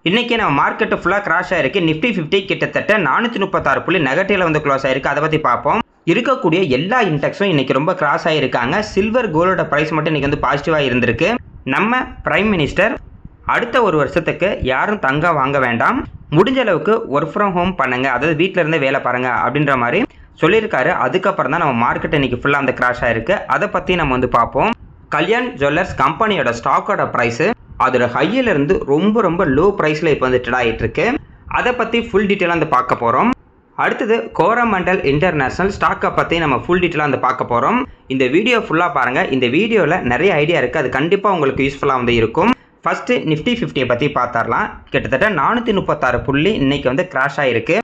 இன்னைக்கு நம்ம மார்க்கெட் ஃபுல்லாக கிராஷ் ஆயிருக்கு. நிஃப்டி 50 கிட்டத்தட்ட 436 புள்ளி நெகட்டிவ்ல வந்து க்ளோஸ் ஆயிருக்கு. அதை பற்றி பார்ப்போம். இருக்கக்கூடிய எல்லா இண்டெக்ஸும் இன்னைக்கு ரொம்ப கிராஸ் ஆயிருக்காங்க. சில்வர் கோல்டோட பிரைஸ் மட்டும் இன்னைக்கு வந்து பாசிட்டிவாக இருந்திருக்கு. நம்ம பிரைம் மினிஸ்டர் அடுத்த ஒரு வருஷத்துக்கு யாரும் தங்கம் வாங்க வேண்டாம், முடிஞ்ச அளவுக்கு ஒர்க் ஃப்ரம் ஹோம் பண்ணுங்க, அதாவது வீட்டில இருந்தே வேலை பாருங்க அப்படின்ற மாதிரி சொல்லியிருக்காரு. அதுக்கப்புறம் தான் நம்ம மார்க்கெட் இன்னைக்கு ஃபுல்லாக அந்த கிராஷ் ஆயிருக்கு. அதை பற்றி நம்ம வந்து பார்ப்போம். கல்யாண் ஜுவல்லர்ஸ் கம்பெனியோட ஸ்டாக்கோட ப்ரைஸு அதோட ஹையிலிருந்து ரொம்ப லோ ப்ரைஸில் இப்போ வந்து ட்ரேட் ஆகிட்டு இருக்கு. அதை பற்றி ஃபுல் டீட்டெயிலாக வந்து பார்க்க போகிறோம். அடுத்தது கோரமண்டல் இன்டர்நேஷனல் ஸ்டாக்கை பற்றி நம்ம ஃபுல் டீட்டெயிலாக வந்து பார்க்க போகிறோம். இந்த வீடியோ ஃபுல்லாக பாருங்கள். இந்த வீடியோவில் நிறைய ஐடியா இருக்குது, அது கண்டிப்பாக உங்களுக்கு யூஸ்ஃபுல்லாக வந்து இருக்கும். ஃபஸ்ட்டு நிஃப்டி 50 பற்றி பார்த்துடலாம். கிட்டத்தட்ட 436 புள்ளி இன்னைக்கு வந்து கிராஷ் ஆகிருக்கு.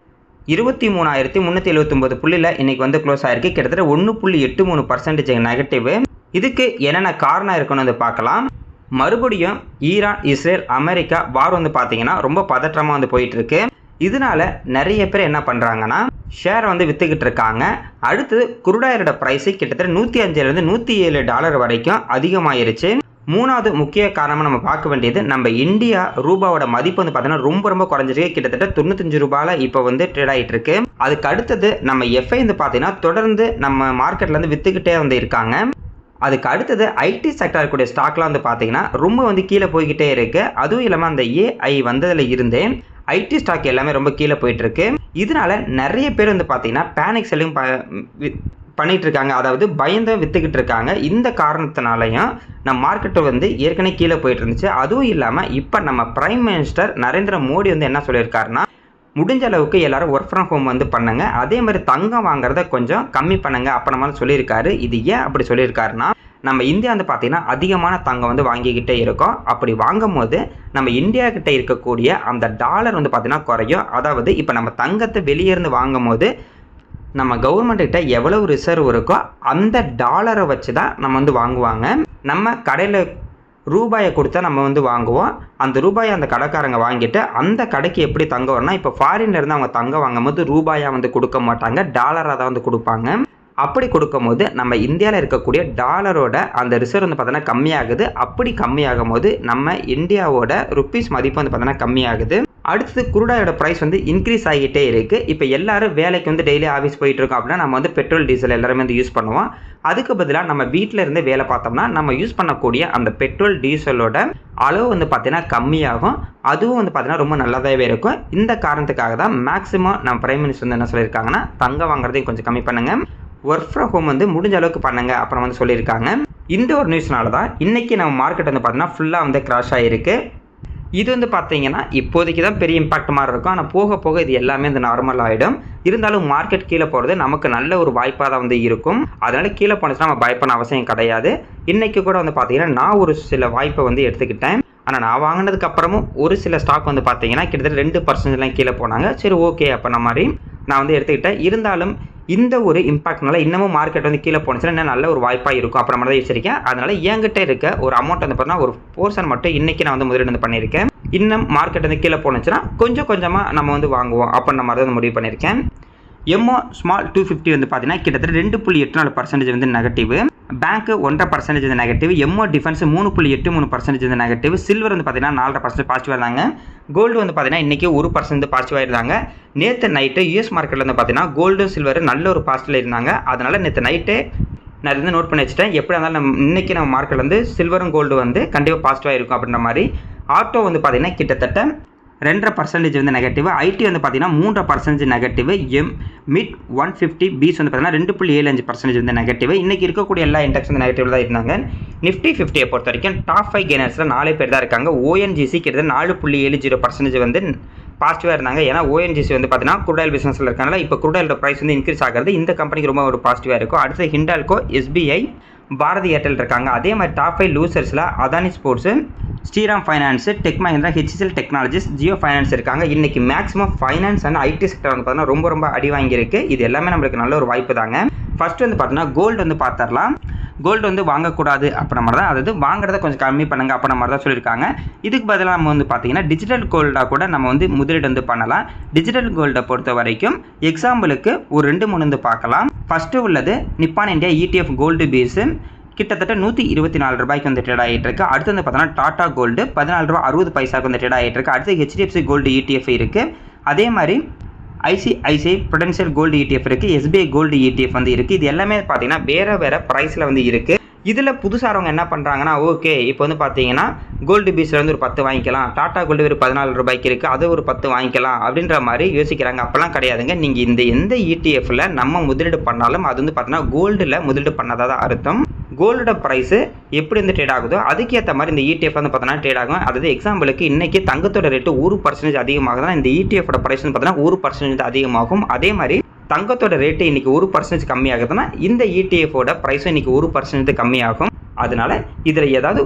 23,379 புள்ளியில் இன்னைக்கு வந்து க்ளோஸ் ஆகிருக்கு. கிட்டத்தட்ட 1.83% நெகட்டிவ். இதுக்கு என்னென்ன காரணம் இருக்குன்னு வந்து பார்க்கலாம். மறுபடியும் ஈரான், இஸ்ரேல், அமெரிக்கா வார் வந்து பார்த்தீங்கன்னா ரொம்ப பதற்றமாக வந்து போயிட்டு இருக்கு. இதனால நிறைய பேர் என்ன பண்ணுறாங்கன்னா ஷேரை வந்து விற்றுக்கிட்டு இருக்காங்க. அடுத்தது குருடாயரோட ப்ரைஸு கிட்டத்தட்ட $105 $107 வரைக்கும் அதிகமாயிருச்சு. மூணாவது முக்கிய காரணமாக நம்ம பார்க்க வேண்டியது, நம்ம இந்தியா ரூபாவோட மதிப்பு வந்து பார்த்தீங்கன்னா ரொம்ப குறைஞ்சிருக்கு. கிட்டத்தட்ட $95 இப்போ வந்து ட்ரேட் ஆகிட்டு இருக்கு. அதுக்கு அடுத்தது நம்ம எஃப்ஐ வந்து பார்த்தீங்கன்னா தொடர்ந்து நம்ம மார்க்கெட்டில் வந்து விற்றுக்கிட்டே வந்து இருக்காங்க. அதுக்கு அடுத்தது ஐடி செக்டார் கூடிய ஸ்டாக்லாம் வந்து பார்த்தீங்கன்னா ரொம்ப வந்து கீழே போய்கிட்டே இருக்கு. அதுவும் இல்லாமல் அந்த ஏஐ வந்ததில் இருந்தே ஐடி ஸ்டாக் எல்லாமே ரொம்ப கீழே போயிட்டு இருக்கு. இதனால நிறைய பேர் வந்து பார்த்தீங்கன்னா பேனிக் செல்லிங் பண்ணிட்டு இருக்காங்க, அதாவது பயந்து வித்துக்கிட்டு இருக்காங்க. இந்த காரணத்தினாலையும் நம்ம மார்க்கெட்டு வந்து ஏற்கனவே கீழே போயிட்டு இருந்துச்சு. அதுவும் இல்லாமல் இப்போ நம்ம பிரைம் மினிஸ்டர் நரேந்திர மோடி வந்து என்ன சொல்லியிருக்காருன்னா, முடிஞ்ச அளவுக்கு எல்லாரும் ஒர்க் ஃப்ரம் ஹோம் வந்து பண்ணுங்க, அதே மாதிரி தங்கம் வாங்குறத கொஞ்சம் கம்மி பண்ணுங்க அப்படின்ற மாதிரி சொல்லியிருக்காரு. இது ஏன் அப்படி சொல்லியிருக்காருன்னா, நம்ம இந்தியா வந்து பார்த்தீங்கன்னா அதிகமான தங்கம் வந்து வாங்கிக்கிட்டே இருக்கோம். அப்படி வாங்கும் போது நம்ம இந்தியா கிட்ட இருக்கக்கூடிய அந்த டாலர் வந்து பார்த்தீங்கன்னா குறையும். அதாவது இப்போ நம்ம தங்கத்தை வெளியே இருந்து வாங்கும் போது நம்ம கவர்மெண்ட் கிட்ட எவ்வளவு ரிசர்வ் இருக்கோ அந்த டாலரை வச்சு தான் நம்ம வந்து வாங்குவாங்க. நம்ம கடையில் ரூபாயை கொடுத்தா நம்ம வந்து வாங்குவோம். அந்த ரூபாயை அந்த கடைக்காரங்க வாங்கிட்டு அந்த கடைக்கு எப்படி தங்கம் வரும்னா, இப்போ ஃபாரின்ல இருந்து அவங்க தங்கம் வாங்கும் போது ரூபாயாக வந்து கொடுக்க மாட்டாங்க, டாலராக தான் வந்து கொடுப்பாங்க. அப்படி கொடுக்கும்போது நம்ம இந்தியாவில் இருக்கக்கூடிய டாலரோட அந்த ரிசர்வ் வந்து பார்த்தோன்னா கம்மியாகுது. அப்படி கம்மியாகும் போது நம்ம இந்தியாவோட ருப்பீஸ் மதிப்பு வந்து பார்த்தோன்னா கம்மியாகுது. அடுத்தது குருடாயோட ப்ரைஸ் வந்து இன்க்ரீஸ் ஆகிட்டே இருக்குது. இப்போ எல்லாரும் வேலைக்கு வந்து டெய்லி ஆஃபீஸ் போயிட்டு இருக்கோம் அப்படின்னா நம்ம வந்து பெட்ரோல் டீசல் எல்லாருமே வந்து யூஸ் பண்ணுவோம். அதுக்கு பதிலாக நம்ம வீட்டில் இருந்து வேலை பார்த்தோம்னா நம்ம யூஸ் பண்ணக்கூடிய அந்த பெட்ரோல் டீசலோட அளவு வந்து பார்த்தீங்கன்னா கம்மியாகும். அதுவும் வந்து பார்த்தீங்கன்னா ரொம்ப நல்லதாகவே இருக்கும். இந்த காரணத்துக்காக தான் மேக்ஸிமம் நம்ம பிரைம் மினிஸ்டர் வந்து என்ன சொல்லியிருக்காங்கன்னா, தங்கம் வாங்குறதையும் கொஞ்சம் கம்மி பண்ணுங்க, ஒர்க் ஃப்ரம் ஹோம் வந்து முடிஞ்ச அளவுக்கு பண்ணுங்க அப்புறம் வந்து சொல்லியிருக்காங்க. இந்த ஒரு நியூஸ்னால தான் இன்றைக்கி நம்ம மார்க்கெட் வந்து பார்த்தீங்கன்னா ஃபுல்லாக வந்து கிராஷ் ஆகிருக்கு. இது வந்து பார்த்தீங்கன்னா இப்போதைக்கு தான் பெரிய இம்பாக்ட் மாதிரி இருக்கும். ஆனால் போக போக இது எல்லாமே வந்து நார்மல் ஆகிடும். இருந்தாலும் மார்க்கெட் கீழே போகிறது நமக்கு நல்ல ஒரு வாய்ப்பாக தான் வந்து இருக்கும். அதனால் கீழே போனச்சுன்னா நம்ம பயப்பட அவசியம் கிடையாது. இன்றைக்கி கூட வந்து பார்த்தீங்கன்னா நான் ஒரு சில வாய்ப்பை வந்து எடுத்துக்கிட்டேன். ஆனால் நான் வாங்கினதுக்கு அப்புறமும் ஒரு சில ஸ்டாக் வந்து பார்த்தீங்கன்னா கிட்டத்தட்ட 2% கீழே போனாங்க. சரி, ஓகே, அப்போ மாதிரி நான் வந்து எடுத்துக்கிட்டேன். இருந்தாலும் இந்த ஒரு இம்பாக்ட்னால இன்னமும் மார்க்கெட் வந்து கீழே போனுச்சுன்னா இன்னும் நல்ல ஒரு வாய்ப்பாக இருக்கும் அப்புறம் தான் யோசிச்சிருக்கேன். அதனால் என்கிட்ட இருக்க ஒரு அமௌண்ட் வந்து பார்த்தீங்கன்னா ஒரு போர்ஷன் மட்டும் இன்றைக்கி நான் வந்து முதலீடு வந்து பண்ணியிருக்கேன். இன்னும் மார்க்கெட் வந்து கீழே போனுச்சுன்னா கொஞ்சமாக நம்ம வந்து வாங்குவோம் அப்படின்ற மாதிரி தான் முடிவு பண்ணியிருக்கேன். எம்ஓ ஸ்மால் 250 வந்து பார்த்தீங்கன்னா கிட்டத்தட்ட 2.84% வந்து நெகட்டிவ். பேங்க் 1.5% வந்து நெகட்டிவ். எம்ஓ டிஃபென்ஸ் 3.83% வந்து நெகட்டிவ். சில்வர் வந்து பார்த்தீங்கன்னா 4.5% பாசிட்டிவாக இருந்தாங்க. கோல்டு வந்து பார்த்தீங்கன்னா இன்றைக்கி 1% பாசிட்டிவாக இருந்தாங்க. நேற்று நைட்டு யூஎஸ் மார்க்கெட்டில் வந்து பார்த்தீங்கன்னா கோல்டும் சில்வரும் நல்ல ஒரு பாசிட்டிவில் இருந்தாங்க. அதனால் நேற்று நைட்டு நான் இருந்து நோட் பண்ணி வச்சுட்டேன். எப்படி இருந்தாலும் இன்றைக்கி நம்ம மார்க்கெட்டில் வந்து சில்வரும் கோல்டு வந்து கண்டிப்பாக பாசிட்டிவாக இருக்கும் அப்படின்ற மாதிரி. ஆட்டோ வந்து பார்த்தீங்கன்னா கிட்டத்தட்ட 2.5% வந்து நெகட்டிவ். ஐடி வந்து பார்த்தீங்கன்னா 3% நெகட்டிவ். மிட் 150 பீஸ் வந்து பார்த்தீங்கன்னா 2.75% வந்து நெகட்டிவ். இன்றைக்கி இருக்கக்கூடிய எல்லா இண்டெக்ஸ் வந்து நெகட்டிவ் தான் இருந்தாங்க. நிஃப்டி 50 பொறுத்த வரைக்கும் டாப் 5 கெய்னர்ஸில் 4 பேர் தான் இருக்காங்க. ஓஎன்ஜிசி கிட்டத்தட்ட 4.70% வந்து பாசிட்டிவாக இருந்தாங்க. ஏன்னா ஓஎன்ஜிசி வந்து பார்த்தீங்கன்னா குரூடாயில் பிஸ்னஸில் இருக்காங்க. இப்போ குரூடாயிலோட ப்ரைஸ் வந்து இன்க்ரீஸ் ஆகிறது இந்த கம்பெனிக்கு ரொம்ப ஒரு பாசிட்டிவாக இருக்கும். அடுத்து ஹிண்டால்கோ, எஸ்பிஐ, பாரதி ஏர்டெல் இருக்காங்க. அதே மாதிரி டாப் 5 லூசர்ஸில் Adani sports, Shriram finance, tech Mahindra, HCL technologies, Jio finance இருக்காங்க. இன்றைக்கி maximum finance and IT sector வந்து பார்த்தீங்கன்னா ரொம்ப அடி வாங்கியிருக்கு. இது எல்லாமே நம்மளுக்கு நல்ல ஒரு வாய்ப்பு தாங்க. ஃபர்ஸ்ட் வந்து பார்த்தீங்கன்னா கோல்டு வந்து பார்த்துடலாம். கோல்டு வந்து வாங்கக்கூடாது அப்படின்ற மாதிரி தான், அதாவது வாங்குறத கொஞ்சம் கம்மி பண்ணுங்க அப்படின்ற மாதிரி தான் சொல்லியிருக்காங்க. இதுக்கு பதிலாக நம்ம வந்து பார்த்தீங்கன்னா டிஜிட்டல் கோல்டாக கூட நம்ம வந்து முதலீடு வந்து பண்ணலாம். டிஜிட்டல் கோல்டை பொறுத்த வரைக்கும் எக்ஸாம்பிளுக்கு ஒரு 2-3 வந்து பார்க்கலாம். ஃபஸ்ட்டு உள்ளது Nippon India ETF gold BeES. கிட்டத்தட்ட 124 ரூபாய்க்கு வந்து ட்ரேட் ஆகிட்டு இருக்கு. அடுத்து வந்து பார்த்தோன்னா டாடா கோல்டு 14 ரூபா 60 பைசாவுக்கு வந்து ட்ரேட் ஆகிட்டு இருக்கு. அடுத்து ஹெச்டிஎஃப்சி கோல்டு ETF இருக்குது. அதே மாதிரி ஐசிஐசிஐ ப்ருடென்ஷியல் கோல்டு ETF இருக்குது. எஸ்பிஐ கோல்டு ETF வந்து இருக்குது. இது எல்லாமே பார்த்தீங்கன்னா வேறு ப்ரைஸில் வந்து இருக்குது. இதில் புதுசாரவங்க என்ன பண்ணுறாங்கன்னா, ஓகே இப்போ வந்து பார்த்தீங்கன்னா கோல்டு பீஸில் வந்து ஒரு 10 வாங்கிக்கலாம், டாடா கோல்டு ஒரு 14 ரூபாய்க்கு இருக்குது, அது ஒரு 10 வாங்கிக்கலாம் அப்படின்ற மாதிரி யோசிக்கிறாங்க. அப்போல்லாம் கிடையாதுங்க. நீங்கள் எந்த ETF நம்ம முதலீடு பண்ணாலும் அது வந்து பார்த்தீங்கன்னா கோல்டில் முதலீடு பண்ணதாக தான் அர்த்தம். கோல்டோட ப்ரைஸு எப்படி வந்து ட்ரேட் ஆகுதோ அதுக்கேற்ற மாதிரி இந்த ETF வந்து பார்த்தோன்னா ட்ரேட் ஆகும். அதாவது எக்ஸாம்பிளுக்கு இன்றைக்கி தங்கத்தோட ரேட்டு 1% அதிகமாகுதுன்னா இந்த ETFோட ப்ரைஸ் வந்து பார்த்தீங்கன்னா 1% அதிகமாகும். அதே மாதிரி தங்கத்தோட ரேட்டு இன்றைக்கி 1% கம்மியாகுதுன்னா இந்த ETFோட ப்ரைஸும் இன்றைக்கி 1% கம்மியாகும். அதனால் இதில் ஏதாவது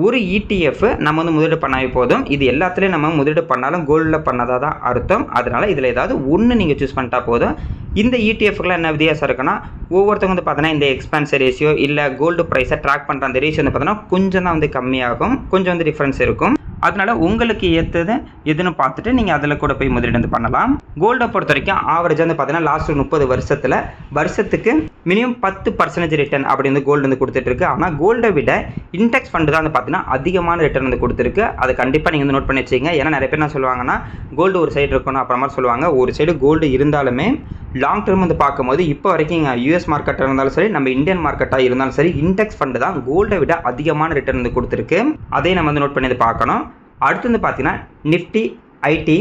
ஒரு ETF நம்ம வந்து முதலீடு பண்ணாவே போதும். இது எல்லாத்துலேயும் நம்ம முதலீடு பண்ணாலும் கோல்டில் பண்ணதாக தான் அர்த்தம். அதனால் இதில் ஏதாவது ஒன்று நீங்கள் சூஸ் பண்ணிட்டா போதும். இந்த ETFக்குலாம் என்ன வித்தியாசம் இருக்குன்னா, ஒவ்வொருத்தவங்க வந்து பார்த்தீங்கன்னா இந்த எக்ஸ்பென்ஸ் ரேஷியோ இல்லை கோல்டு ப்ரைஸை ட்ராக் பண்ணுற அந்த ரேஷியோ வந்து பார்த்தீங்கன்னா கொஞ்சம் தான் வந்து கம்மியாகும், கொஞ்சம் வந்து டிஃப்ரென்ஸ் இருக்கும். அதனால் உங்களுக்கு ஏற்றது எதுன்னு பார்த்துட்டு நீங்கள் அதில் கூட போய் முதலீடு வந்து பண்ணலாம். கோல்டை பொறுத்த வரைக்கும் ஆவரேஜாக வந்து பார்த்தீங்கன்னா லாஸ்ட் 30 வருஷத்துக்கு மினிமம் 10% ரிட்டர்ன் அப்படி வந்து கோல்டு வந்து கொடுத்துட்ருக்கு. ஆனால் கோல்டை விட இண்டெக்ஸ் ஃபண்டு தான் வந்து பார்த்தீங்கன்னா அதிகமான ரிட்டர்ன் வந்து கொடுத்துருக்கு. அதை கண்டிப்பாக நீங்கள் வந்து நோட் பண்ணி வச்சுங்க. ஏன்னா நிறைய பேர் என்ன சொல்லுவாங்கன்னா, கோல்டு ஒரு சைடு இருக்கணும் அப்புறமா சொல்லுவாங்க. ஒரு சைடு கோல்டு இருந்தாலுமே லாங் டேர்ம் வந்து பார்க்கும்போது இப்போ வரைக்கும் யூஎஸ் மார்க்கெட்டாக இருந்தாலும் சரி, நம்ம இந்தியன் மார்க்கெட்டாக இருந்தாலும் சரி, இண்டெக்ஸ் ஃபண்டு தான் கோல்டை விட அதிகமான ரிட்டர்ன் வந்து கொடுத்துருக்கு. அதே நம்ம வந்து நோட் பண்ணி பார்க்கணும். அடுத்து வந்து பார்த்தீங்கன்னா நிஃப்டி ஐடி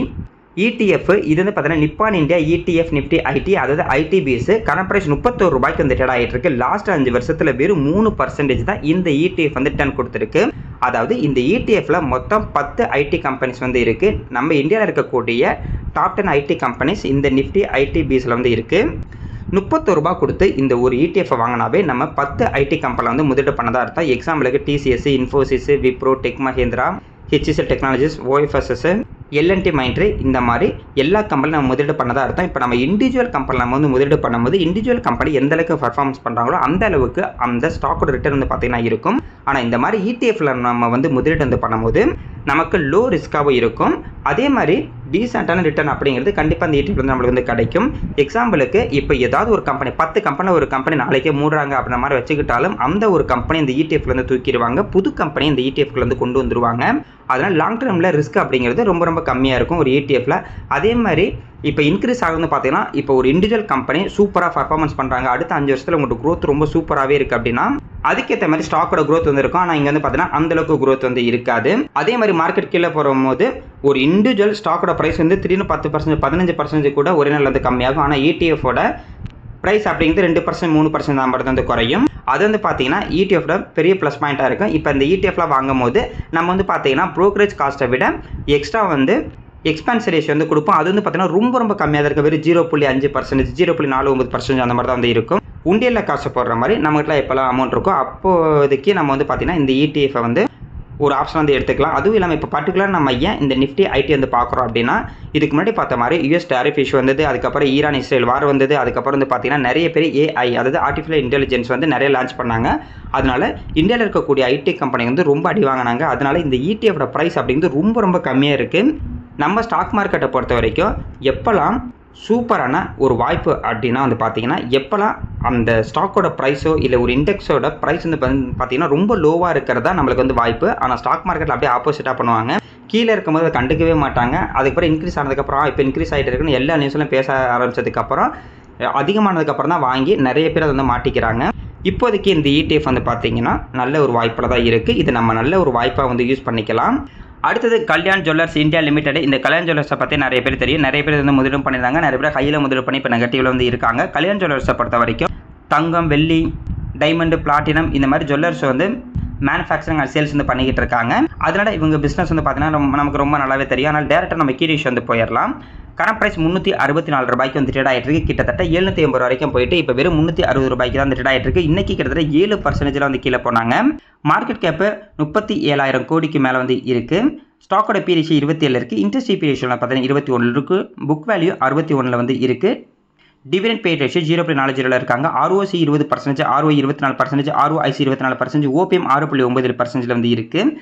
ETF, இது வந்து பார்த்தீங்கன்னா Nippon India ETF Nifty IT, அதாவது ITBS கரண்ட் ப்ரைஸ் 31 ரூபாய்க்கு வந்து ட்ரேட் ஆகிட்டு இருக்கு. லாஸ்ட் 5 வருஷத்தில் வெறும் 3% தான் இந்த ETF வந்து ரிட்டர்ன் கொடுத்துருக்கு. அதாவது இந்த ETFல மொத்தம் 10 ஐடி கம்பெனிஸ் வந்து இருக்குது. நம்ம இந்தியாவில் இருக்கக்கூடிய டாப் 10 ஐடி கம்பெனிஸ் இந்த நிஃப்டி ITBSல வந்து இருக்குது. 31 ரூபா கொடுத்து இந்த ஒரு ETF வாங்கினாவே நம்ம 10 ஐடி கம்பெனியில் வந்து முதலீடு பண்ணதாக அர்த்தம். எக்ஸாம்பிளுக்கு TCS, Infosys, Wipro, tech Mahindra, HCL technologies, OFSS, L&T Mindtree, இந்த மாதிரி எல்லா கம்பெனியும் நம்ம முதலீடு பண்ணதாக அர்த்தம். இப்போ நம்ம இண்டிவிஜுவல் கம்பெனி நம்ம வந்து முதலீடு பண்ணும்போது இண்டிவிஜுவல் கம்பெனி எந்த அளவுக்கு பர்ஃபார்மன்ஸ் பண்ணுறாங்களோ அந்த அளவுக்கு அந்த ஸ்டாக்கோட ரிட்டர்ன் வந்து பார்த்தீங்கன்னா இருக்கும். ஆனால் இந்த மாதிரி ETFல நம்ம வந்து முதலீடு வந்து பண்ணும்போது நமக்கு லோ ரிஸ்க்காகவும் இருக்கும். அதே மாதிரி டீசெண்டான ரிட்டர்ன் அப்படிங்கிறது கண்டிப்பாக அந்த ETF வந்து நம்மளுக்கு வந்து கிடைக்கும். எக்ஸாம்பிளுக்கு இப்போ ஏதாவது ஒரு கம்பெனி 10 கம்பெனி ஒரு கம்பெனி நாளைக்கே மூடுறாங்க அப்படின்ற மாதிரி வச்சுக்கிட்டாலும் அந்த ஒரு கம்பெனி இந்த ETFல வந்து தூக்கிடுவாங்க, புது கம்பெனி இந்த ETFல வந்து கொண்டு வந்துருவாங்க. அதனால் லாங் டேர்மில் ரிஸ்க் அப்படிங்கிறது ரொம்ப கம்மியாக இருக்கும் ஒரு ETFல. அதே மாதிரி இப்போ இன்க்ரீஸ் ஆகுதுன்னு பார்த்தீங்கன்னா, இப்போ ஒரு இண்டிவிஜுவல் கம்பெனி சூப்பராக பர்ஃபார்மன்ஸ் பண்ணுறாங்க, அடுத்த 5 வருஷத்தில் உங்களுக்கு growth ரொம்ப சூப்பராகவே இருக்குது அப்படின்னா அதுக்கேற்ற மாதிரி ஸ்டாக்கோட growth வந்து இருக்கும். ஆனால் இங்கே வந்து பார்த்தீங்கன்னா அந்தளவுக்கு growth வந்து இருக்காது. அதே மாதிரி மார்க்கெட் கீழே போகும்போது ஒரு இண்டிவிஜுவல் ஸ்டாக்கோட ப்ரைஸ் வந்து திடீர்னு 10% 15% கூட ஒரே நாள் வந்து கம்மியாகும். ஆனால் ETFோட ப்ரைஸ் அப்படிங்கிறது 2% 3% தான் மட்டும் வந்து குறையும். அது வந்து பார்த்தீங்கன்னா ETFோட பெரிய ப்ளஸ் பாயிண்ட்டாக இருக்கும். இப்போ இந்த ETFலாம் வாங்கும் போது நம்ம வந்து பார்த்தீங்கன்னா ப்ரோக்கரேஜ் காஸ்ட்டை விட எக்ஸ்ட்ரா வந்து எக்ஸ்பென்ஸ் ரேஷியோ வந்து கொடுப்போம். அது வந்து பார்த்தீங்கன்னா ரொம்ப கம்மியாக தான் இருக்குது. வெறும் 0.5%, 0.49% அந்த மாதிரி தான் வந்து இருக்கும். உண்டியலில் காசு போடுற மாதிரி நம்மகிட்ட எப்போல்லாம் அமௌண்ட் இருக்கோ அப்போதைக்கு நம்ம வந்து பார்த்தீங்கன்னா இந்த ETFை வந்து ஒரு ஆப்ஷன் வந்து எடுத்துக்கலாம். அதுவும் இல்லாமல் இப்போ பர்டிகுலர் நம்ம ஏன் இந்த நிஃப்டி ஐடி வந்து பார்க்குறோம் அப்படின்னா, இதுக்கு முன்னாடி பார்த்த மாதிரி யூஎஸ் டேரிஃப் இஷ்யூ வந்தது, அதுக்கப்புறம் ஈரான் இஸ்ரேல் வார் வந்தது, அதுக்கப்புறம் வந்து பார்த்தீங்கன்னா நிறைய பேர் AI அதாவது ஆர்டிஃபிஷியல் இன்டெலிஜென்ஸ் வந்து நிறைய லான்ச் பண்ணாங்க. அதனால இந்தியாவில் இருக்கக்கூடிய ஐடி கம்பெனி வந்து ரொம்ப அடி வாங்கினாங்க. அதனால இந்த ETFோட ப்ரைஸ் அப்படிங்கிறது ரொம்ப கம்மியாக இருக்குது. நம்ம ஸ்டாக் மார்க்கெட்டை பொறுத்த வரைக்கும் எப்போல்லாம் சூப்பரான ஒரு வாய்ப்பு அப்படின்னா வந்து பார்த்தீங்கன்னா, எப்போல்லாம் அந்த ஸ்டாக்கோட ப்ரைஸோ இல்லை ஒரு இண்டெக்ஸோட ப்ரைஸ் வந்து பார்த்தீங்கன்னா ரொம்ப லோவாக இருக்கிறதா நம்மளுக்கு வந்து வாய்ப்பு. ஆனால் ஸ்டாக் மார்க்கெட்டில் அப்படியே ஆப்போசிட்டாக பண்ணுவாங்க. கீழே இருக்கும்போது அதை கண்டுக்கவே மாட்டாங்க. அதுக்கப்புறம் இன்க்ரீஸ் ஆனதுக்கப்புறம் இப்போ இன்க்ரீஸ் ஆகிட்டு இருக்குன்னு எல்லா நியூஸ்லையும் பேச ஆரம்பித்ததுக்கப்புறம் அதிகமானதுக்கப்புறம் தான் வாங்கி நிறைய பேர் அதை வந்து மாட்டிக்கிறாங்க. இப்போதைக்கு இந்த ETF வந்து பார்த்தீங்கன்னா நல்ல ஒரு வாய்ப்பில் தான் இருக்குது. இது நம்ம நல்ல ஒரு வாய்ப்பாக வந்து யூஸ் பண்ணிக்கலாம். அடுத்தது கல்யாண் ஜுவல்லர்ஸ் இந்தியா லிமிடெட். இந்த கல்யாண் ஜுவல்லர்ஸை பற்றி நிறைய பேர் தெரியும். நிறைய பேர் வந்து முதலீடு பண்ணியிருந்தாங்க, நிறைய பேர் ஹையில் முதலீடு பண்ணி இப்போ நெகட்டிவ்ல வந்து இருக்காங்க. கல்யாண் ஜுவல்லர்ஸை பொறுத்த வரைக்கும் தங்கம், வெள்ளி, டைமண்டு, பிளாட்டினம் இந்த மாதிரி ஜுவல்லர்ஸ் வந்து மேனுஃபேக்சரிங் அண்ட் சேல்ஸ் வந்து பண்ணிக்கிட்டு இருக்காங்க. அதனால் இவங்க பிஸ்னஸ் வந்து பார்த்தீங்கன்னா நமக்கு ரொம்ப நல்லாவே தெரியும். ஆனால் டேரெக்டாக நம்ம கீ ரேஷியோ வந்து போயிடலாம். கரண்ட் ப்ரைஸ் 364 ரூபாய்க்கு வந்து ட்ரேட் ஆகிட்டு இருக்கு. கிட்டத்தட்ட 780 வரைக்கும் போயிட்டு இப்போ வெறும் 360 ரூபாய்க்கு தான் ட்ரேட் ஆகிட்டு இருக்கு. இன்றைக்கி கிட்டத்தட்ட 7% வந்து கீழே போனாங்க. மார்க்கெட் கேப்பு 37,000 கோடிக்கு மேலே வந்து இருக்குது. ஸ்டாக்கோட பி ரேஷியோ 27 இருக்குது. இன்ட்ரெஸ்ட் பி ரேஷியோ பார்த்தீங்கன்னா 21 இருக்குது. புக் வேல்யூ 61 வந்து இருக்குது. டிவிடெண்ட் பே ரேஷியோ 0.40 இருக்காங்க. ROC 20%, ROE 24%, ROIC 24%, OPM 6.9% வந்து இருக்குது.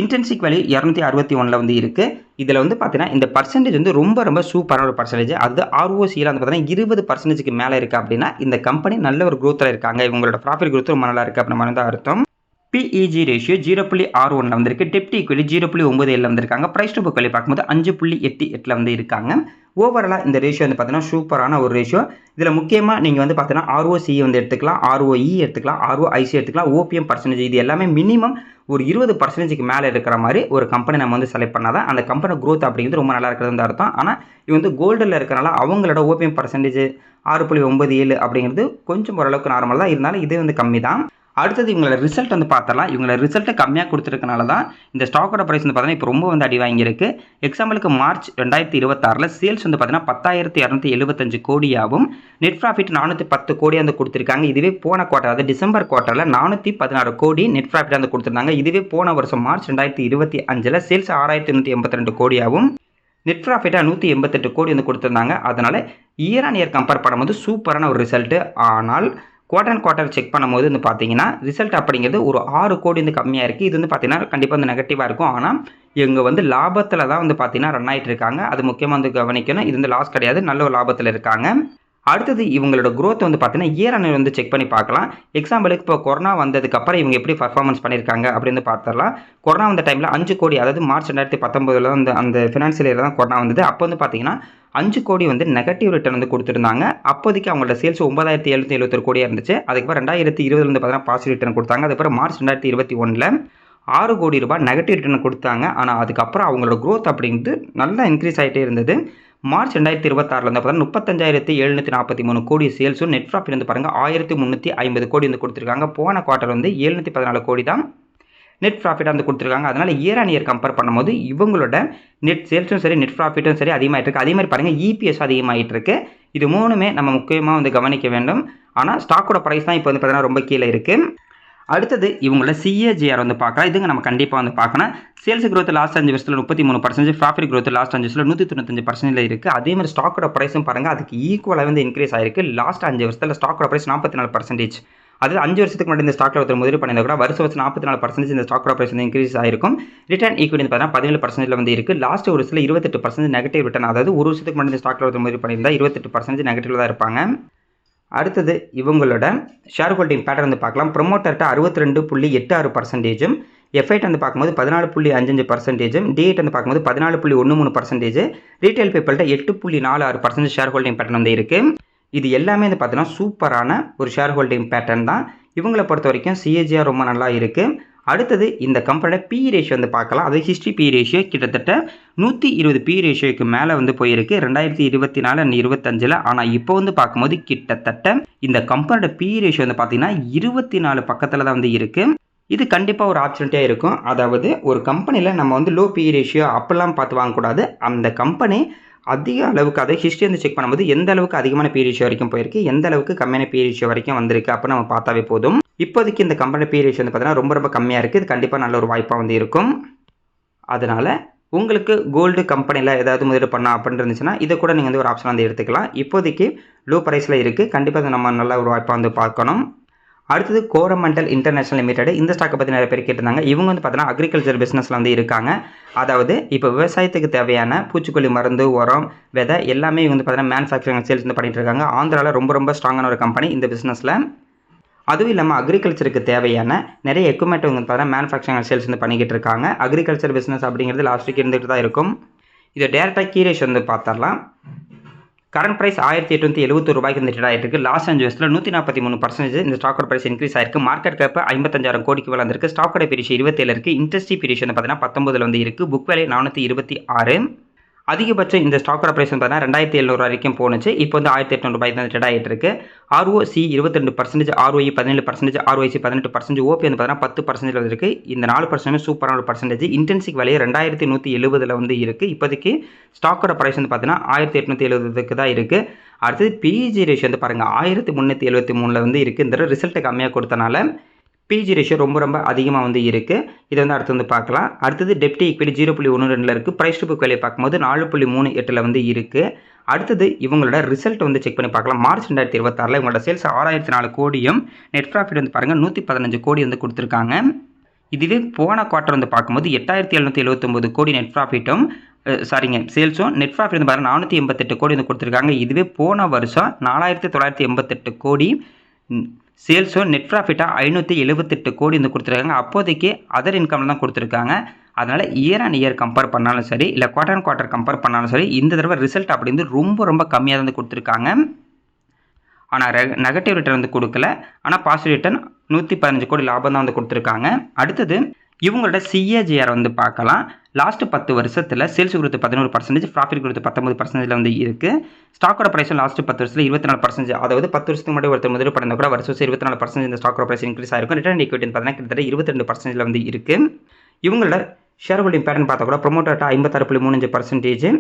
இன்ட்ரின்சிக் வேல்யூ 261 வந்து இருக்குது. இதில் வந்து பார்த்தீங்கன்னா இந்த பர்சன்டேஜ் வந்து ரொம்ப சூப்பரான ஒரு பர்சன்டேஜ். அது ROCல வந்து பார்த்தீங்கன்னா 20%க்கு மேலே இருக்குது அப்படின்னா இந்த கம்பெனி நல்ல ஒரு க்ரோத்தில் இருக்காங்க, இவங்களோட ப்ராஃபிட் க்ரோத் ரொம்ப நல்லா இருக்குது அப்படின்ற மாதிரி தான் அர்த்தம். PEG ரேஷியோ 0.61 வந்திருக்கு. டெப்ட் ஈக்விட்டி 0.97 வந்திருக்காங்க. பிரைஸ் டு புக் வேல்யூ பார்க்கும்போது 5.88 வந்து இருக்காங்க. ஓவராலாக இந்த ரேஷியோ வந்து பார்த்தீங்கன்னா சூப்பரான ஒரு ரேஷியோ. இதில் முக்கியமாக நீங்கள் வந்து பார்த்தீங்கன்னா ROCE வந்து எடுத்துக்கலாம், ROE எடுத்துக்கலாம், ROIC எடுத்துக்கலாம், OPM பர்சன்டேஜ் இது எல்லாமே மினிமம் ஒரு 20%க்கு மேலே இருக்கிற மாதிரி ஒரு கம்பெனி நம்ம வந்து செலக்ட் பண்ணால் தான் அந்த கம்பெனி க்ரோத் அப்படிங்கிறது ரொம்ப நல்லா இருக்கிறது வந்து அர்த்தம். ஆனால் இது வந்து கோல்டில் இருக்கிறனால அவங்களோட OPM பர்சன்டேஜ் 6.97 அப்படிங்கிறது கொஞ்சம் ஓரளவுக்கு நார்மல் தான், இருந்தாலும் இது வந்து கம்மி தான். அடுத்தது இவங்களோட ரிசல்ட் வந்து பார்த்தலாம். இவங்களோட ரிசல்ட்டை கம்மியாக கொடுத்துருக்கனால தான் இந்த ஸ்டாக்கோட ப்ரைஸ் வந்து பார்த்தீங்கன்னா இப்போ ரொம்ப வந்து அடி வாங்கியிருக்கு. எக்ஸாம்பிளுக்கு மார்ச் 2026 சேல்ஸ் வந்து பார்த்தீங்கன்னா 10,275 கோடியாகவும் நெட் ப்ராஃபிட் 410 கோடியாக வந்து கொடுத்துருக்காங்க. இதுவே போன குவார்ட்டர், அதாவது டிசம்பர் குவார்ட்டரில் 416 கோடி நெட் ப்ராஃபிட் வந்து கொடுத்துருந்தாங்க. இதுவே போன வருஷம் மார்ச் 2025 சேல்ஸ் 6,182 கோடியாகவும் நெட் ப்ராஃபிட்டாக 188 கோடி வந்து கொடுத்துருந்தாங்க. அதனால் இயர் ஆன் இயர் கம்பேர் பண்ணும்போது சூப்பரான ஒரு ரிசல்ட்டு. ஆனால் குவார்டர் அண்ட் குவார்ட்டர் செக் பண்ணும்போது வந்து பார்த்தீங்கன்னா ரிசல்ட் அப்படிங்கிறது ஒரு 6 கோடி வந்து கம்மியாக இருக்குது. இது வந்து பார்த்தீங்கன்னா கண்டிப்பாக வந்து நெகட்டிவாக இருக்கும். ஆனால் இவங்க வந்து லாபத்தில் தான் வந்து பார்த்தீங்கன்னா ரன் ஆகிட்டு இருக்காங்க. அது முக்கியமாக வந்து கவனிக்கணும். இது வந்து லாஸ் கிடையாது, நல்ல ஒரு லாபத்தில் இருக்காங்க. அடுத்தது இவங்களோட க்ரோத் வந்து பார்த்தீங்கன்னா இயர் ஆன் இயர் வந்து செக் பண்ணி பார்க்கலாம். எக்ஸாம்பிளுக்கு இப்போ கொரோனா வந்ததுக்கப்புறம் இவங்க எப்படி பர்ஃபார்மன்ஸ் பண்ணியிருக்காங்க அப்படின்னு பார்த்துடலாம். கொரோனா வந்த டைமில் 5 கோடி, அதாவது மார்ச் 2019 வந்து அந்த ஃபினான்ஷியல் இயர் தான் கொரோனா வந்தது. அப்போ வந்து பார்த்தீங்கன்னா 5 கோடி வந்து நெகட்டிவ் ரிட்டர்ன் வந்து கொடுத்துருந்தாங்க. அப்போதைக்கு அவங்களோட சேல்ஸ் 9,771 கோடியாக இருந்துச்சு. அதுக்கப்புறம் 2020 வந்து பார்த்தீங்கன்னா பாசிட்டிவ் ரிட்டர்ன் கொடுத்தாங்க. அதுக்கப்புறம் மார்ச் 2021 6 கோடி ரூபாய் நெகட்டிவ் ரிட்டர்ன் கொடுத்தாங்க. ஆனால் அதுக்கப்புறம் அவங்களோட க்ரோத் அப்படிங்கிறது நல்லா இன்க்ரீஸ் ஆகிட்டே இருந்தது. மார்ச் 2026 வந்து பார்த்தீங்கன்னா 35,743 கோடி சேல்ஸும் நெட் ப்ராஃபிட் வந்து பாருங்கள் 1,350 கோடி வந்து கொடுத்துருக்காங்க. போன குவார்ட்டர் வந்து 714 கோடி தான் நெட் ப்ராஃபிட்டாக வந்து கொடுத்துருக்காங்க. அதனால் இயர் ஆன் இயர் கம்பேர் பண்ணும்போது இவங்களோட நெட் சேல்ஸும் சரி நெட் ப்ராஃபிட்டும் சரி அதிகமாகிட்டு இருக்குது. அதே மாதிரி பாருங்கள் EPS அதிகமாகிட்டு இருக்குது. இது மூணுமே நம்ம முக்கியமாக வந்து கவனிக்க வேண்டும். ஆனால் ஸ்டாக்கோட ப்ரைஸ் தான் இப்போ வந்து பார்த்தீங்கன்னா ரொம்ப கீழே இருக்குது. அடுத்தது இவங்களோட CAGR வந்து பார்க்கலாம். இதுங்க நம்ம கண்டிப்பாக வந்து பார்க்கணும். சேல்ஸ் growth லாஸ்ட் 5 வருஷத்தில் 33%, ப்ராஃபிட் growth லாஸ்ட் 5 வருஷத்தில் 195% இருக்குது. அதே மாதிரி ஸ்டாக்கோட ப்ரைஸும் பாருங்கள் அதுக்கு ஈக்குவலாக வந்து இன்க்ரீஸ் ஆகிருக்கு. லாஸ்ட் 5 வருஷத்தில் ஸ்டாக்கோட ப்ரைஸ் 44%. அதாவது 5 வருஷத்துக்கு முன்னாடி இந்த ஸ்டாக்கில் ஒருத்தர் முதலீடு பண்ணியிருந்தா கூட வருஷம் 44% இந்த ஸ்டாக்கோட ப்ரைஸ் வந்து இன்க்ரீஸ் ஆகிருக்கும். ரிட்டர்ன் ஈக்விட்டி பார்த்தீங்கன்னா 17% வந்து இருக்குது. லாஸ்ட் ஒரு வருஷத்தில் 28% நெகட்டிவ் ரிட்டர்ன், அதாவது ஒரு வருஷத்துக்கு முன்னாடி இந்த ஸ்டாக்கில் ஒருத்தர் முதலீடு பண்ணியிருந்தா 28% நெகட்டிவ்ல தான் இருப்பாங்க. அடுத்தது இவங்களோட ஷேர் ஹோல்டிங் பேட்டர்ன் வந்து பார்க்கலாம். ப்ரொமோட்டர்கிட்ட 62.86%, எஃப்ஐட் வந்து பார்க்கும்போது 14.55%, டிஐட் வந்து பார்க்கும்போது 14.13%, ரீட்டைல் பீப்பிள்கிட்ட 8.46% ஷேர் ஹோல்டிங் பேட்டர்ன் வந்து இருக்குது. இது எல்லாமே வந்து பார்த்தீங்கன்னா சூப்பரான ஒரு ஷேர் ஹோல்டிங் பேட்டர்ன் தான். இவங்களை பொறுத்த வரைக்கும் CAGR ரொம்ப நல்லா இருக்குது. அடுத்தது இந்த கம்பெனியோட PE ரேஷியோ வந்து பார்க்கலாம். அது ஹிஸ்ட்ரி PE ரேஷியோ கிட்டத்தட்ட 120 PE ரேஷியோக்கு மேலே வந்து போயிருக்கு 2024 அண்ட் 25. ஆனால் இப்போ வந்து பார்க்கும்போது கிட்டத்தட்ட இந்த கம்பெனியோட PE ரேஷியோ வந்து பார்த்தீங்கன்னா 24 பக்கத்தில் தான் வந்து இருக்குது. இது கண்டிப்பாக ஒரு ஆப்பர்ச்சுனிட்டியாக இருக்கும். அதாவது ஒரு கம்பெனியில் நம்ம வந்து லோ PE ரேஷியோ அப்பெல்லாம் பார்த்து வாங்கக்கூடாது. அந்த கம்பெனி அதிக அளவுக்கு அதை ஹிஸ்ட்ரி வந்து செக் பண்ணும்போது எந்த அளவுக்கு அதிகமான PE ரேஷியோ வரைக்கும் போயிருக்கு, எந்த அளவுக்கு கம்மியான PE ரேஷியோ வரைக்கும் வந்திருக்கு அப்போ நம்ம பார்த்தாவே போதும். இப்போதைக்கு இந்த கம்பெனி PE ரேஷியோ வந்து பார்த்தீங்கன்னா ரொம்ப கம்மியாக இருக்குது. இது கண்டிப்பாக நல்ல ஒரு வாய்ப்பாக வந்து இருக்கும். அதனால் உங்களுக்கு கோல்டு கம்பெனியில் ஏதாவது முதலீடு பண்ணலாம் அப்படின்னு இருந்துச்சுன்னா இதை கூட நீங்கள் வந்து ஒரு ஆப்ஷன் வந்து எடுத்துக்கலாம். இப்போதைக்கு லோ ப்ரைஸில் இருக்குது. கண்டிப்பாக நம்ம நல்ல ஒரு வாய்ப்பாக வந்து பார்க்கணும். அடுத்தது கோரமண்டல் இன்டர்நேஷனல் லிமிடெட். இந்த ஸ்டாக்கை பற்றி நிறைய பேர் கேட்டிருந்தாங்க. இவங்க வந்து பார்த்தீங்கன்னா அக்ரிகல்ச்சர் பிஸ்னஸில் வந்து இருக்காங்க. அதாவது இப்போ விவசாயத்துக்கு தேவையான பூச்சிக்கொல்லி மருந்து, உரம், விதை எல்லாமே இவங்க வந்து பார்த்தீங்கன்னா மேனுஃபேக்சரிங் சேல்ஸ் வந்து பண்ணிட்டு இருக்காங்க. ஆந்திராவில் ரொம்ப ஸ்ட்ராங்கான ஒரு கம்பெனி இந்த பிஸ்னஸில். அதுவும் இல்லாமல் அக்ரிகல்ச்சருக்கு தேவையான நிறைய எக்யூப்மெண்ட் வந்து பார்த்தீங்கன்னா மேனுஃபேக்சரிங் சேல்ஸ் வந்து பண்ணிக்கிட்டு இருக்காங்க. அக்ரிகல்ச்சர் பிஸ்னஸ் அப்படிங்கிறது லாஸ்ட் வீக் இருந்துகிட்டு தான் இருக்கும். இதை டேரெக்டாக கீ ரேஷியோ வந்து பார்த்தரலாம். கரண்ட் ப்ரைஸ் 1,871 ரூபாய்க்கு இந்த ட்ரேட் ஆகிட்டு இருக்குது. லாஸ்ட் 5 வருஷத்தில் 143% இந்த ஸ்டாக்கோட ப்ரைஸ் இன்க்ரீஸ் ஆயிருக்கு. மார்க்கெட் கேப் 55,000 கோடிக்கு மேலே வந்திருக்கு. ஸ்டாக்கோட பீரியட் 27 இருக்குது. இன்ட்ரெஸ்ட் பீரியட் வந்து பார்த்தீங்கன்னா 19 வந்து இருக்குது. Book value 426. அதிகபட்சம் இந்த ஸ்டாக்கோட ப்ரைஸ் வந்து பார்த்தீங்கன்னா 2,700 வரைக்கும் போணுச்சு. இப்போ வந்து 1,800 ரூபாய்க்கு வந்து ட்ரேட் ஆகிட்டு இருக்கு. ROC 22%, ROE 17%, ROIC 18%, OP வந்து பார்த்தீங்கன்னா 10% வந்து இருக்குது. இந்த 4% சூப்பரான ஒரு பர்சன்டேஜ். இன்டென்சிக் வேல்யூ 2,170 வந்து இருக்குது. இப்போதைக்கு ஸ்டாக்கோட ப்ரைஸ் வந்து பார்த்தீங்கன்னா 1,870 தான் இருக்குது. அடுத்தது PEG ரேஷியோ வந்து பாருங்கள் 1,373 வந்து இருக்குது. இந்த ரிசல்ட்டு கம்மியாக கொடுத்தனால PEG ரேஷியோ ரொம்ப அதிகமாக வந்து இருக்குது. இதை வந்து அடுத்து வந்து பார்க்கலாம். அடுத்தது டெப்ட் ஈக்விட்டி 0.12 இருக்குது. ப்ரைஸ் டு புக் வேல்யூ பார்க்கும்போது 4.38 வந்து இருக்குது. அடுத்தது இவங்களோட ரிசல்ட் வந்து செக் பண்ணி பார்க்கலாம். மார்ச் 2026 இவங்களோட சேல்ஸ் 6,004 கோடியும் நெட் ப்ராஃபிட் வந்து பாருங்கள் 115 கோடி வந்து கொடுத்துருக்காங்க. இதுவே போன குவார்ட்டர் வந்து பார்க்கும்போது 8779 கோடி நெட் ப்ராஃபிட்டும் சேல்ஸும் நெட் ப்ராஃபிட் வந்து பார்த்தீங்கன்னா 488 கோடி வந்து கொடுத்துருக்காங்க. இதுவே போன வருஷம் 4988 கோடி சேல்ஸும் நெட் ப்ராஃபிட்டாக 578 கோடி வந்து கொடுத்துருக்காங்க. அப்போதைக்கு அதர் இன்கமில் தான் கொடுத்துருக்காங்க. அதனால் இயர் ஆன் இயர் கம்பேர் பண்ணாலும் சரி, இல்லை குவார்ட்டர் அண்ட் குவார்ட்டர் கம்பேர் பண்ணாலும் சரி, இந்த தடவை ரிசல்ட் அப்படி வந்து ரொம்ப கம்மியாக தான் வந்து கொடுத்துருக்காங்க. ஆனால் நெகட்டிவ் ரிட்டர்ன் வந்து கொடுக்கல. ஆனால் பாசிட்டிவ் ரிட்டர்ன் 115 கோடி லாபம் தான் வந்து கொடுத்துருக்காங்க. அடுத்தது இவங்களோட CAGR வந்து பார்க்கலாம். லாஸ்ட் 10 வருஷத்தில் சேல்ஸ் கொடுத்து 11%, ப்ராஃபிட் கொடுத்து 19% வந்து இருக்குது. ஸ்டாக்கோட ப்ரைஸும் லாஸ்ட் 10 வருஷத்தில் 24%, அதாவது 10 வருஷத்துக்கு முன்னாடி ஒருத்தர் முதலீடு பண்ண கூட வருஷம் 24% இந்த ஸ்டாக்கோட ப்ரைஸ் இன்க்ரீஸ் ஆயிருக்கும். ரிட்டர்ன் ஈக்விட்டி பார்த்தீங்கன்னா கிட்டத்தட்ட 22% வந்து இருக்குது. இவங்களோட ஷேர் ஹோல்டிங் பேட்டர்ன் பார்த்தா கூட ப்ரொமோட்டர்ட்ட 56.35%,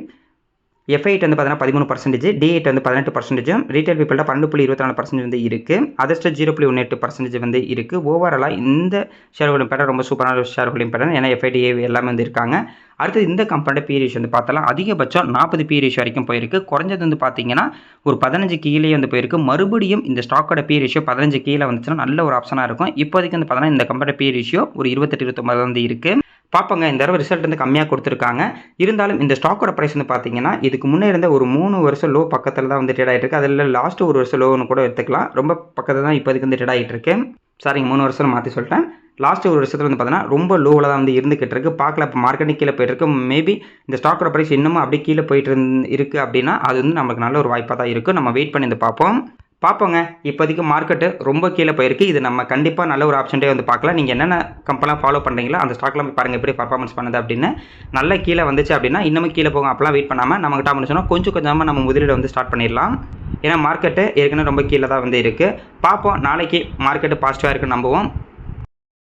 F8 வந்து பார்த்தீங்கன்னா 13%, D8 வந்து 18%, ரீட்டைல் பீப்பிள்கிட்ட 12.24% வந்து இருக்குது. அதர்ஸ்ட் 0.18% வந்து இருக்குது. ஓவராலாக இந்த ஷேர் ஹோல்டிங் பேட்டர்ன் ரொம்ப சூப்பரான ஷேர் ஹோல்டிங் பேட்டர்ன். ஏன்னா F8 எல்லாமே வந்து இருக்காங்க. அடுத்து இந்த கம்பெனியோட பி ரேஷியோ வந்து பார்த்தாலும் அதிகபட்சம் 40 பி ரேஷியோ வரைக்கும் போயிருக்கு. குறைஞ்சது வந்து பார்த்தீங்கன்னா ஒரு 15 கீழே வந்து போயிருக்கு. மறுபடியும் இந்த ஸ்டாக்கோட பி ரேஷியோ 15 கீழே வந்துச்சுன்னா நல்ல ஒரு ஆப்ஷனாக இருக்கும். இப்போதைக்கு வந்து பார்த்தீங்கன்னா இந்த கம்பெனியோட பி ரேஷியோ ஒரு 28-29 வந்து இருக்குது. பார்ப்போங்க, இந்த தடவை ரிசல்ட் வந்து கம்மியாக கொடுத்துருக்காங்க. இருந்தாலும் இந்த ஸ்டாக்கோட ப்ரைஸ் வந்து பார்த்தீங்கன்னா இதுக்கு முன்னே இருந்த ஒரு 3 வருஷம் லோ பக்கத்தில் தான் வந்து ட்ரேட் ஆகிட்டு இருக்கு. அதில் லாஸ்ட் ஒரு வருஷம் லோன்னு கூட எடுத்துக்கலாம். ரொம்ப பக்கத்தில் தான் இப்போதைக்கு வந்து ட்ரேட் ஆகிட்டு இருக்கு. சாரிங்க, 3 வருஷம் மாற்றி சொல்லிட்டேன். லாஸ்ட் ஒரு வருஷத்தில் வந்து பார்த்தீங்கன்னா ரொம்ப லோவில் தான் வந்து இருந்துக்கிட்டு இருக்கு. பார்க்கல, இப்போ மார்க்கெட்டிங் கீழே போயிட்டு இருக்கு. மேபி இந்த ஸ்டாக்கோட ப்ரைஸ் இன்னமும் அப்படியே கீழே போயிட்டு இருக்குது அப்படின்னா அது வந்து நமக்கு நல்ல ஒரு வாய்ப்பாக தான் இருக்குது. நம்ம வெயிட் பண்ணி பார்ப்போங்க. இப்போதைக்கு மார்க்கெட்டு ரொம்ப கீழே போயிருக்கு. இது நம்ம கண்டிப்பாக நல்ல ஒரு ஆப்ஷன்டே வந்து பார்க்கலாம். நீங்கள் என்னென்ன கம்பெனிலாம் ஃபாலோ பண்ணுறீங்களோ அந்த ஸ்டாக்லாம் போய் பாருங்கள் எப்படி பர்ஃபார்மன்ஸ் பண்ணுது அப்படின்னு. நல்ல கீழே வந்துச்சு அப்படின்னா இன்னமும் கீழே போகும். அப்போலாம் வெயிட் பண்ணாமல் நமக்கு டாப் சொன்னால் கொஞ்சமாக நம்ம முதலீடு வந்து ஸ்டார்ட் பண்ணிடலாம். ஏன்னா மார்க்கெட்டு ஏற்கனவே ரொம்ப கீழே தான் வந்து இருக்குது. பார்ப்போம், நாளைக்கு மார்க்கெட்டு பாசிட்டிவாக இருக்குன்னு நம்புவோம்.